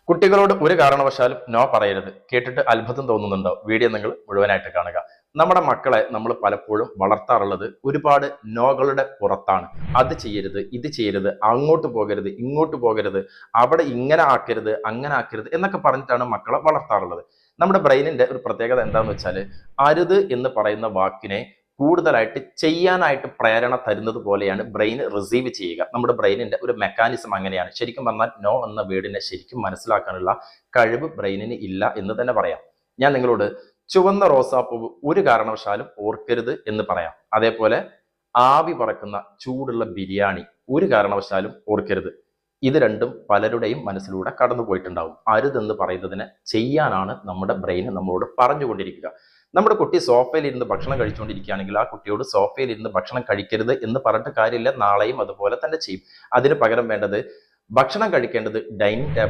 കുട്ടികളോട് ഒരു കാരണവശാലും നോ പറയരുത്. കേട്ടിട്ട് അത്ഭുതം തോന്നുന്നുണ്ടോ? വീഡിയോ നിങ്ങൾ മുഴുവനായിട്ട് കാണുക. നമ്മുടെ മക്കളെ നമ്മൾ പലപ്പോഴും വളർത്താറുള്ളത് ഒരുപാട് നോകളുടെ പുറത്താണ്. അത് ചെയ്യരുത്, ഇത് ചെയ്യരുത്, അങ്ങോട്ട് പോകരുത്, ഇങ്ങോട്ട് പോകരുത്, അവിടെ ഇങ്ങനെ ആക്കരുത്, അങ്ങനെ ആക്കരുത് എന്നൊക്കെ പറഞ്ഞിട്ടാണ് മക്കളെ വളർത്താറുള്ളത്. നമ്മുടെ ബ്രെയിനിന്റെ ഒരു പ്രത്യേകത എന്താണെന്ന് വെച്ചാൽ, അരുത് എന്ന് പറയുന്ന വാക്കിനെ കൂടുതലായിട്ട് ചെയ്യാനായിട്ട് പ്രേരണ തരുന്നത് പോലെയാണ് ബ്രെയിൻ റിസീവ് ചെയ്യുക. നമ്മുടെ ബ്രെയിനിന്റെ ഒരു മെക്കാനിസം അങ്ങനെയാണ്. ശരിക്കും പറഞ്ഞാൽ നോ എന്ന വേർഡിനെ ശരിക്കും മനസ്സിലാക്കാനുള്ള കഴിവ് ബ്രെയിനിന് ഇല്ല എന്ന് തന്നെ പറയാം. ഞാൻ നിങ്ങളോട് ചുവന്ന റോസാപ്പൂവ് ഒരു കാരണവശാലും ഓർക്കരുത് എന്ന് പറയാം. അതേപോലെ ആവി പറക്കുന്ന ചൂടുള്ള ബിരിയാണി ഒരു കാരണവശാലും ഓർക്കരുത്. ഇത് രണ്ടും പലരുടെയും മനസ്സിലൂടെ കടന്നു പോയിട്ടുണ്ടാവും. അരുതെന്ന് പറയുന്നതിനെ ചെയ്യാനാണ് നമ്മുടെ ബ്രെയിൻ നമ്മളോട് പറഞ്ഞുകൊണ്ടിരിക്കുക. നമ്മുടെ കുട്ടി സോഫയിൽ ഇരുന്ന് ഭക്ഷണം കഴിച്ചുകൊണ്ടിരിക്കുകയാണെങ്കിൽ ആ കുട്ടിയോട് സോഫയിൽ ഇരുന്ന് ഭക്ഷണം കഴിക്കരുത് എന്ന് പറഞ്ഞിട്ട് കാര്യമില്ല. നാളെയും അതുപോലെ തന്നെ ചെയ്യും. അതിന് പകരം വേണ്ടത് ഭക്ഷണം കഴിക്കേണ്ടത് ഡൈനിങ് ടേബിൾ